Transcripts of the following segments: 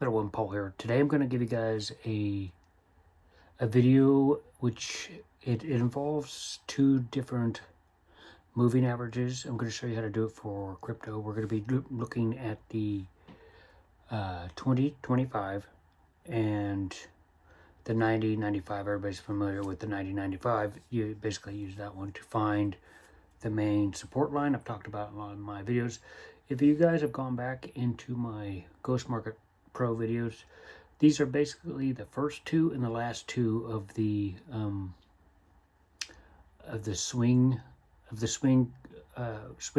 Little One Paul here. Today I'm going to give you guys a video which it involves two different moving averages. I'm going to show you how to do it for crypto. We're going to be looking at the 2025 and the 90.95. Everybody's familiar with the 90.95. You basically use that one to find the main support line. I've talked about in a lot of my videos. If you guys have gone back into my Ghost Market Pro videos, these are basically the first two and the last two of the swing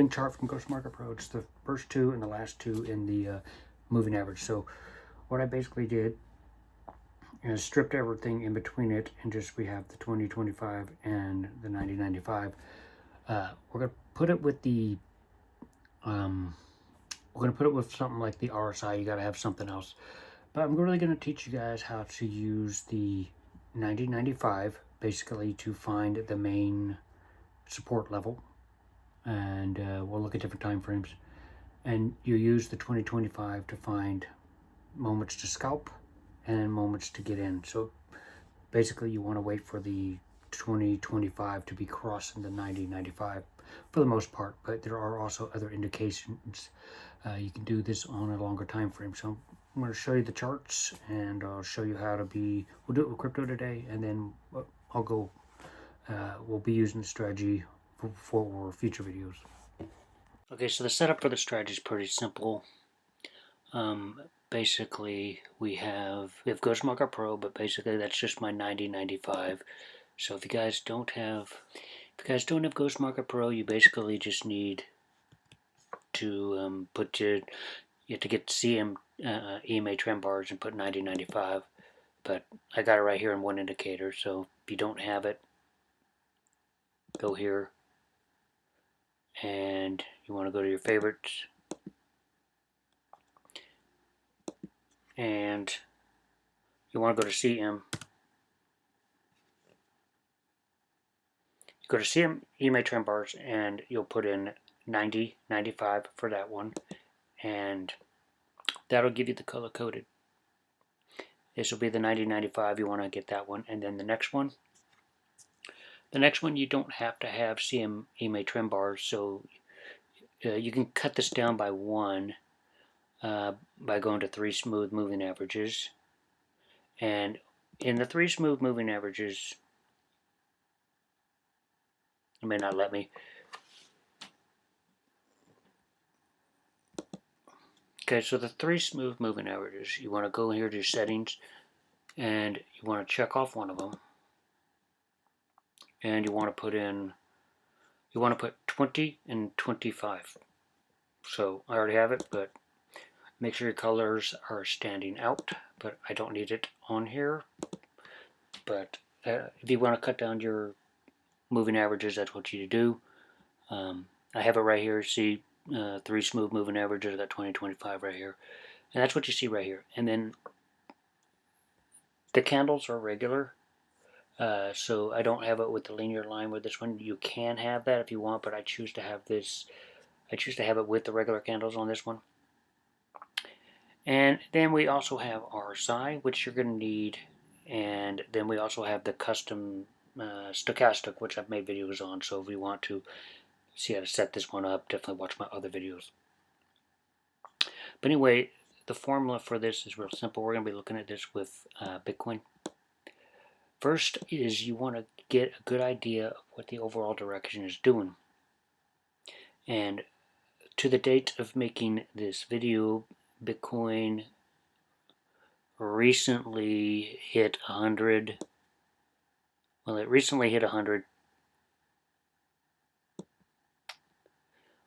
chart from Ghost Market Pro. It's the first two and the last two in the moving average. So what I basically did is stripped everything in between it, and just we have the 2025 and the 90.95. We're gonna put it with the we're gonna put it with something like the RSI. You gotta have something else. But I'm really going to teach you guys how to use the 90.95 basically to find the main support level. And we'll look at different time frames. And you use the 2025 to find moments to scalp and moments to get in. So basically you want to wait for the 2025 to be crossing the 90.95 for the most part. But there are also other indications. You can do this on a longer time frame. So I'm going to show you the charts, and I'll show you how to be, we'll do it with crypto today, and then we'll be using the strategy for future videos. Okay, so the setup for the strategy is pretty simple. Basically, we have Ghost Market Pro, but basically that's just my 90.95. So if you guys don't have Ghost Market Pro, you basically just need to you have to get CM EMA trend bars and put 90.95, but I got it right here in one indicator. So if you don't have it, go here and you want to go to your favorites and you want to go to CM. Go to CM EMA trend bars and you'll put in 90.95 for that one, and that'll give you the color coded. This will be the 90.95. You want to get that one, and then the next one you don't have to have CM EMA trend bars, so you can cut this down by one by going to 3 smooth moving averages. And in the 3 smooth moving averages, it may not let me. Okay, so the 3 smooth moving averages, you want to go here to your settings and you want to check off one of them, and you want to put 20 and 25. So I already have it, but make sure your colors are standing out, but I don't need it on here. But if you want to cut down your moving averages, that's what you do. I have it right here. See, 3 smooth moving averages. I got 20.25 right here, and that's what you see right here. And then the candles are regular, so I don't have it with the linear line with this one. You can have that if you want, but I choose to have this. I choose to have it with the regular candles on this one. And then we also have RSI, which you're going to need, and then we also have the custom stochastic, which I've made videos on. So if you want to see how to set this one up, definitely watch my other videos. But anyway, the formula for this is real simple. We're going to be looking at this with Bitcoin. First is you want to get a good idea of what the overall direction is doing. And to the date of making this video, Bitcoin recently hit 100. Well, it recently hit 100.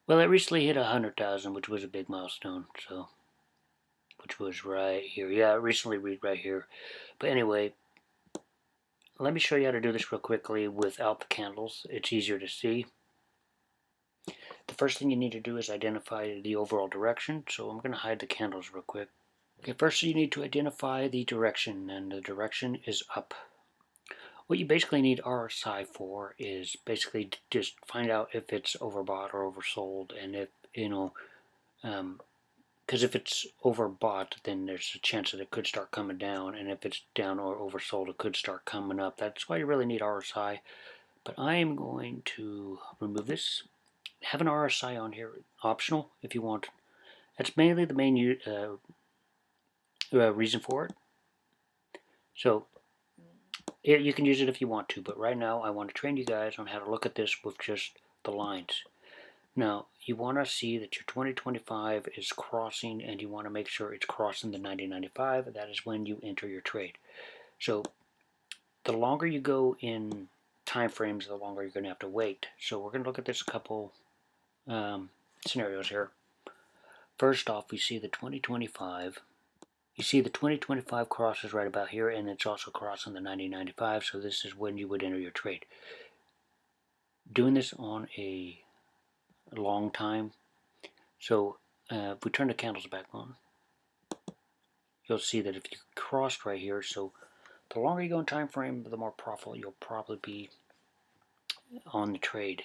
Well, it recently hit 100,000, which was a big milestone. So, which was right here. Yeah, it recently read right here. But anyway, let me show you how to do this real quickly without the candles. It's easier to see. The first thing you need to do is identify the overall direction. So I'm going to hide the candles real quick. Okay, first you need to identify the direction, and the direction is up. What you basically need RSI for is basically just find out if it's overbought or oversold, and if because if it's overbought, then there's a chance that it could start coming down, and if it's down or oversold, it could start coming up. That's why you really need RSI. But I am going to remove this. Have an RSI on here, optional if you want. That's mainly the main reason for it. So you can use it if you want to, but right now I want to train you guys on how to look at this with just the lines. Now, you want to see that your 2025 is crossing, and you want to make sure it's crossing the 90.95. That is when you enter your trade. So the longer you go in time frames, the longer you're going to have to wait. So we're going to look at this couple scenarios here. First off, we see the 2025. You see the 2025 crosses right about here, and it's also crossing the 90.95, so this is when you would enter your trade. Doing this on a long time. So if we turn the candles back on, you'll see that if you crossed right here, so the longer you go in time frame, the more profitable you'll probably be on the trade.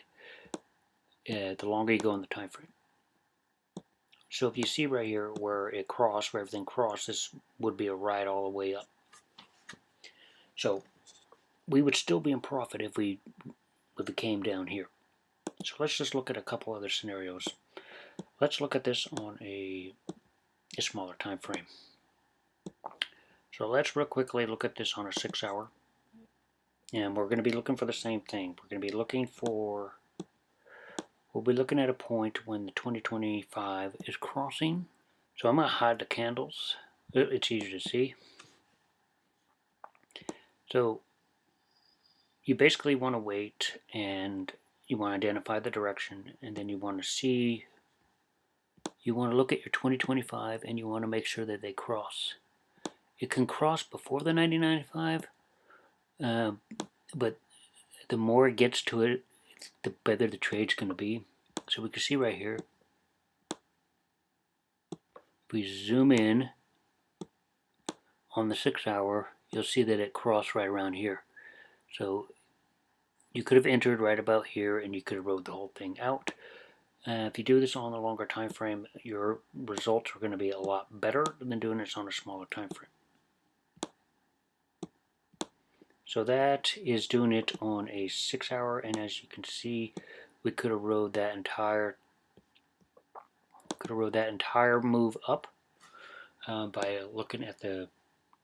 The longer you go in the time frame. So if you see right here where it crossed, where everything crossed, this would be a ride all the way up. So we would still be in profit if it came down here. So let's just look at a couple other scenarios. Let's look at this on a smaller time frame. So let's real quickly look at this on a 6 hour. And we're going to be looking for the same thing. We're going to be looking for, we'll be looking at a point when the 2025 is crossing. So I'm going to hide the candles. It's easier to see. So you basically want to wait, and you want to identify the direction, and then you want to see, you want to look at your 2025, and you want to make sure that they cross. It can cross before the 90.95, but the more it gets to it, the better the trade's going to be. So we can see right here, if we zoom in on the 6 hour, you'll see that it crossed right around here. So you could have entered right about here, and you could have rode the whole thing out. If you do this on a longer time frame, your results are going to be a lot better than doing this on a smaller time frame. So that is doing it on a 6 hour, and as you can see, we could have rode that entire move up by looking at the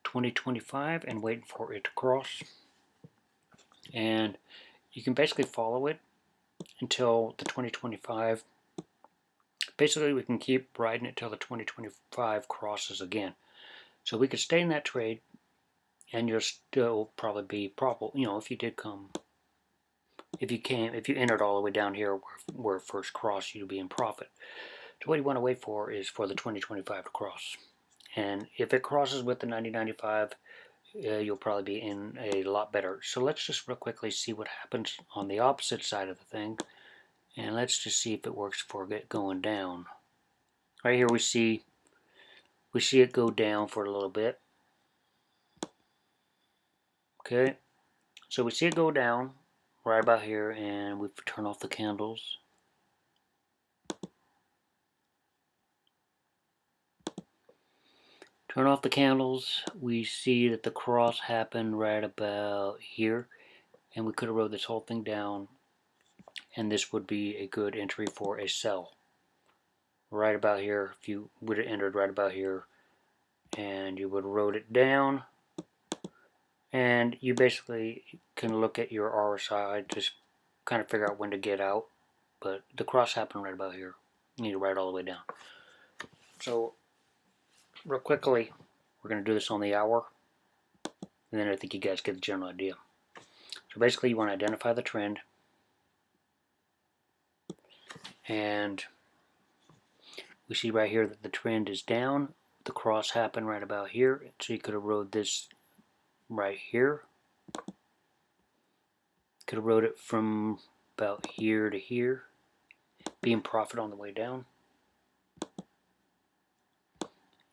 2025 and waiting for it to cross. And you can basically follow it until the 2025. Basically, we can keep riding it till the 2025 crosses again. So we could stay in that trade, and you'll still probably be profitable. You know, if you did come, if you entered all the way down here where it first crossed, you'd be in profit. So what you want to wait for is for the 2025 to cross. And if it crosses with the 90.95, you'll probably be in a lot better. So let's just real quickly see what happens on the opposite side of the thing. And let's just see if it works for it going down. Right here we see it go down for a little bit. Okay, so we see it go down right about here, and we turn off the candles. Turn off the candles, we see that the cross happened right about here, and we could have rode this whole thing down, and this would be a good entry for a sell. Right about here, if you would have entered right about here, and you would have rode it down, and you basically can look at your RSI, just kind of figure out when to get out, but the cross happened right about here. You need to ride all the way down. So real quickly, we're going to do this on the hour, and then I think you guys get the general idea. So basically, you want to identify the trend, and we see right here that the trend is down. The cross happened right about here, so you could have rode this right here. Could have rode it from about here to here, be in profit on the way down.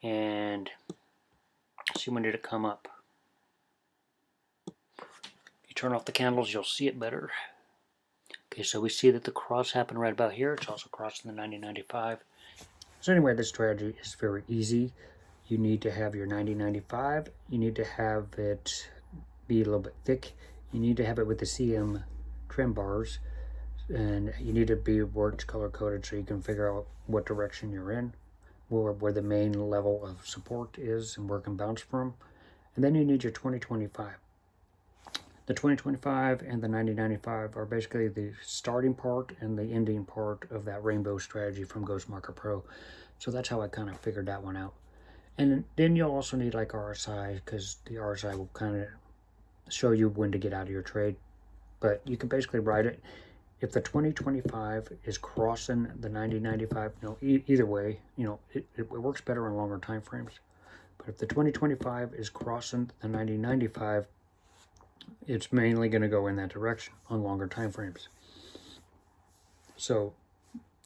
And see, when did it come up? If you turn off the candles, you'll see it better. Okay, so we see that the cross happened right about here. It's also crossing the 90.95. So anyway, this strategy is very easy. You need to have your 90.95. You need to have it be a little bit thick. You need to have it with the CM trim bars, and you need to be where it's color coded so you can figure out what direction you're in, where the main level of support is and where it can bounce from. And then you need your 2025. The 2025 and the 90.95 are basically the starting part and the ending part of that rainbow strategy from Ghost Market Pro. So that's how I kind of figured that one out. And then you'll also need like RSI, because the RSI will kind of show you when to get out of your trade. But you can basically write it. If the 2025 is crossing the 90.95, either way, it works better on longer time frames. But if the 2025 is crossing the 90.95, it's mainly going to go in that direction on longer time frames. So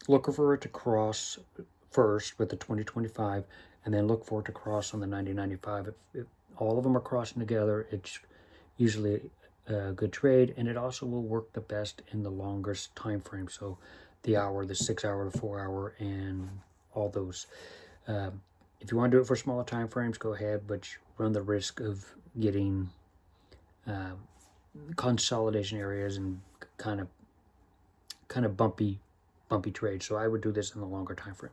look for it to cross first with the 2025, and then look for it to cross on the 90.95. If all of them are crossing together, it's usually a good trade, and it also will work the best in the longest time frame. So the hour, the 6 hour, the 4 hour, and all those. If you want to do it for smaller time frames, go ahead, but you run the risk of getting consolidation areas and kind of bumpy trades. So I would do this in the longer time frame.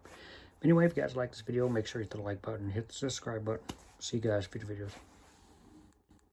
Anyway, if you guys like this video, make sure you hit the like button, hit the subscribe button. See you guys in future videos.